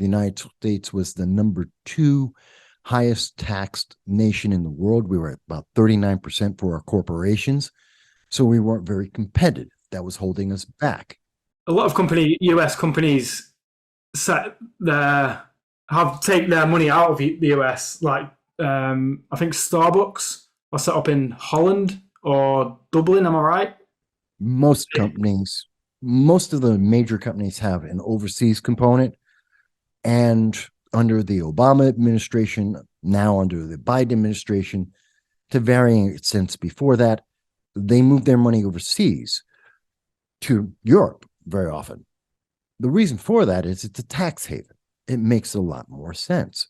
The United States was the number two highest taxed nation in the world. We were at about 39% for our corporations. So we weren't very competitive. That was holding us back. A lot of US companies set their have take their money out of the US. Like I think Starbucks are set up in Holland or Dublin. Am I right? Most companies, most of the major companies have an overseas component. And under the Obama administration, now under the Biden administration, to varying extents before that, they moved their money overseas to Europe very often. The reason for that is it's a tax haven. It makes a lot more sense.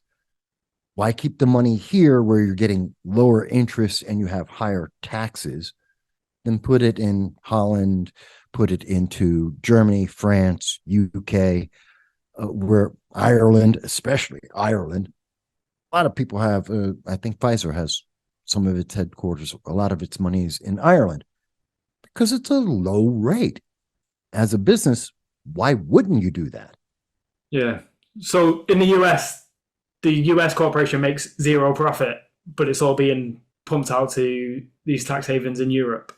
Why keep the money here where you're getting lower interest and you have higher taxes than put it in Holland, put it into Germany, France, UK, where Ireland, especially Ireland, a lot of people have, I think Pfizer has some of its headquarters, a lot of its money is in Ireland because it's a low rate. As a business, why wouldn't you do that? Yeah. So in the US corporation makes zero profit, but it's all being pumped out to these tax havens in Europe.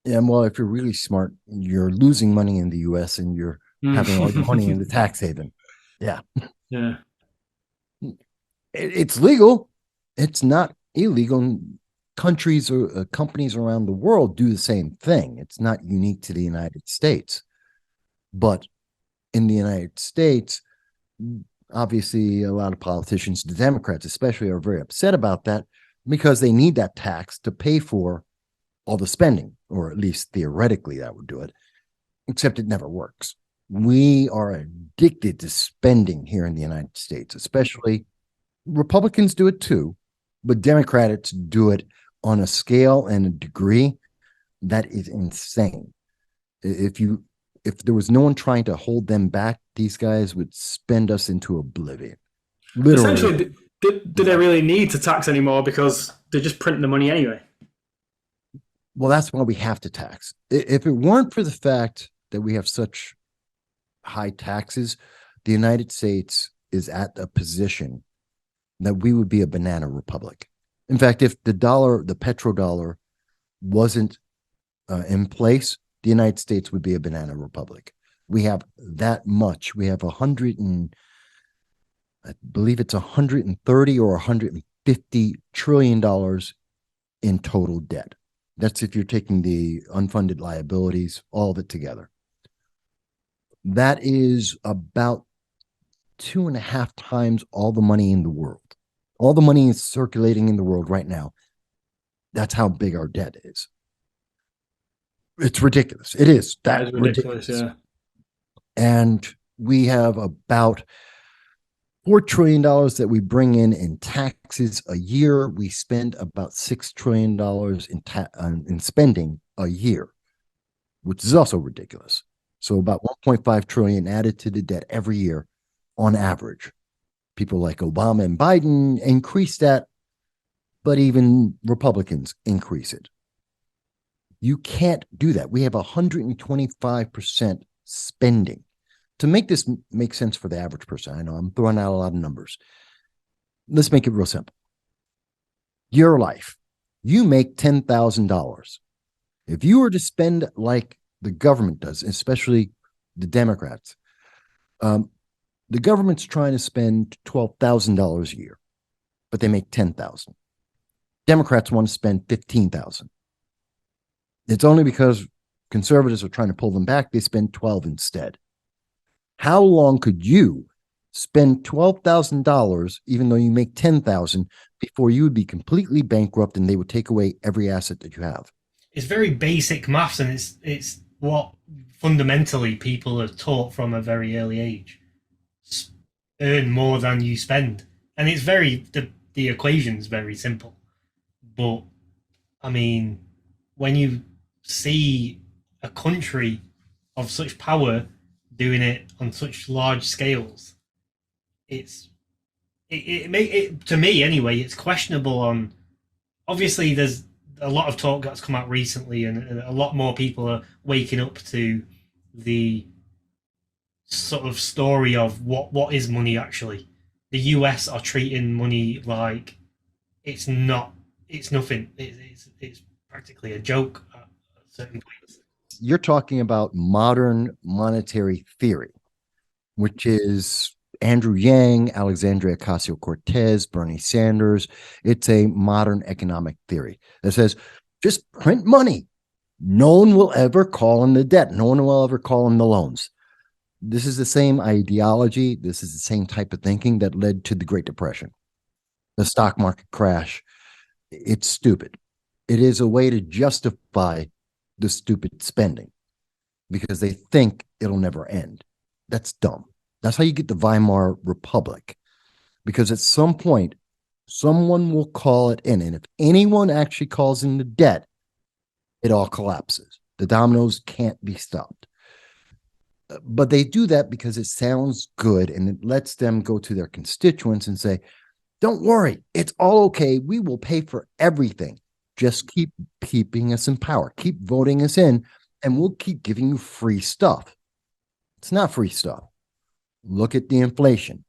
And well, if you're really smart, you're losing money in the US and you're having all your money in the tax haven. Yeah. Yeah. It's legal. It's not illegal. Countries or companies around the world do the same thing. It's not unique to the United States. But in the United States, obviously, a lot of politicians, the Democrats especially, are very upset about that because they need that tax to pay for all the spending, or at least theoretically that would do it, except it never works. We are addicted to spending here in the United States, especially Republicans do it too, but Democrats do it on a scale and a degree that is insane. If there was no one trying to hold them back, these guys would spend us into oblivion. Literally. Essentially, do they really need to tax anymore because they're just printing the money anyway? Well, that's why we have to tax. If it weren't for the fact that we have such high taxes, the United States is at a position that we would be a banana republic. In fact, if the petrodollar wasn't in place, the United States would be a banana republic. We have that much. We have I believe it's 130 or 150 trillion dollars in total debt. That's if you're taking the unfunded liabilities, all of it together. That is about 2.5 times all the money in the world. All the money is circulating in the world right now. That's how big our debt is. It's ridiculous. It is That that is ridiculous. ridiculous. Yeah. And we have about $4 trillion that we bring in taxes a year. We spend about $6 trillion in spending a year, which is also ridiculous. So about 1.5 trillion added to the debt every year on average. People like Obama and Biden increase that, but even Republicans increase it. You can't do that. We have 125% spending. To make this make sense for the average person, I know I'm throwing out a lot of numbers. Let's make it real simple. Your life, you make $10,000. If you were to spend like the government does, especially the Democrats, the government's trying to spend $12,000 a year, but they make $10,000. Democrats want to spend $15,000. It's only because conservatives are trying to pull them back, they spend 12 instead. How long could you spend $12,000 even though you make 10,000 before you would be completely bankrupt and they would take away every asset that you have? It's very basic maths, and it's what fundamentally people are taught from a very early age. Earn more than you spend, and it's very the equation's very simple. But I mean, when you see a country of such power doing it on such large scales, it's it to me anyway. It's questionable. On obviously, there's a lot of talk that's come out recently, and a lot more people are waking up to the sort of story of what is money actually. The US are treating money like it's not, it's nothing. It's practically a joke at certain points. You're talking about modern monetary theory, which is Andrew Yang, Alexandria Ocasio-Cortez, Bernie Sanders. It's a modern economic theory that says just print money. No one will ever call in the debt. No one will ever call in the loans. This is the same ideology. This is the same type of thinking that led to the Great Depression, the stock market crash. It's stupid. It is a way to justify the stupid spending because they think it'll never end. That's dumb. That's how you get the Weimar Republic, because at some point, someone will call it in. And if anyone actually calls in the debt, it all collapses. The dominoes can't be stopped. But they do that because it sounds good and it lets them go to their constituents and say, don't worry, it's all okay. We will pay for everything. Just keep keeping us in power. Keep voting us in, and we'll keep giving you free stuff. It's not free stuff. Look at the inflation.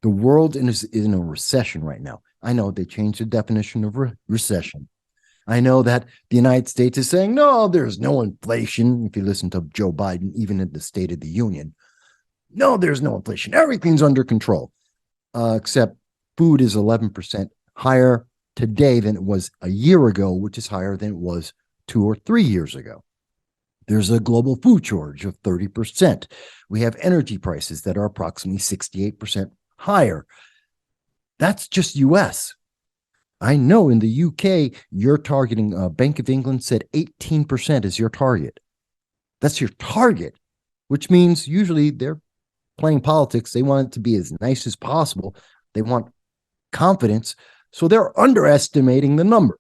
The world is in a recession right now. I know they changed the definition of recession. I know that the United States is saying, no, there's no inflation. If you listen to Joe Biden, even at the State of the Union, no, there's no inflation. Everything's under control, except food is 11% higher today than it was a year ago, which is higher than it was 2 or 3 years ago. There's a global food shortage of 30%. We have energy prices that are approximately 68% higher. That's just US. I know in the UK, you're targeting, Bank of England said 18% is your target. That's your target, which means usually they're playing politics. They want it to be as nice as possible. They want confidence. So they're underestimating the number.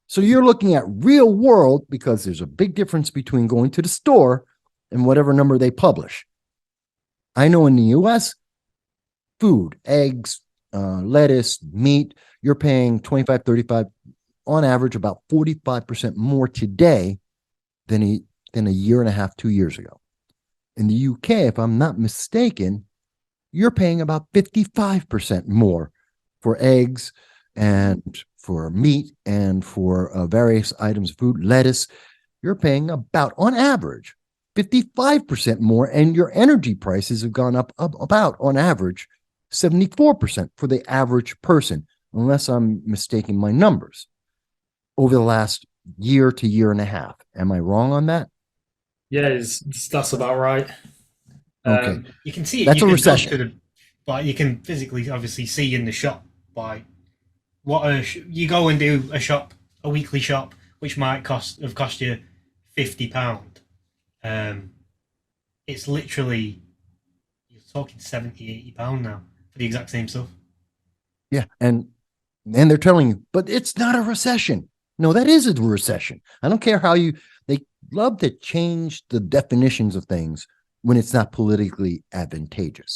So you're looking at real world, because there's a big difference between going to the store and whatever number they publish. I know in the US, food, eggs, lettuce, meat, you're paying 25, 35, on average, about 45% more today than a year and a half, 2 years ago. In the UK, if I'm not mistaken, you're paying about 55% more for eggs and for meat and for various items of food, lettuce. You're paying about, on average, 55% more, and your energy prices have gone up about, on average, 74% for the average person, unless I'm mistaking my numbers, over the last year to year and a half. Am I wrong on that? Yeah, that's about right. Okay. You can see it. That's you a can recession. Go to the, like you can physically, obviously, see in the shop. Like you go and do a weekly shop, which might cost you £50. It's literally, you're talking £70, £80 now for the exact same stuff. Yeah, and they're telling you, but it's not a recession. No, that is a recession. I don't care how they love to change the definitions of things when it's not politically advantageous.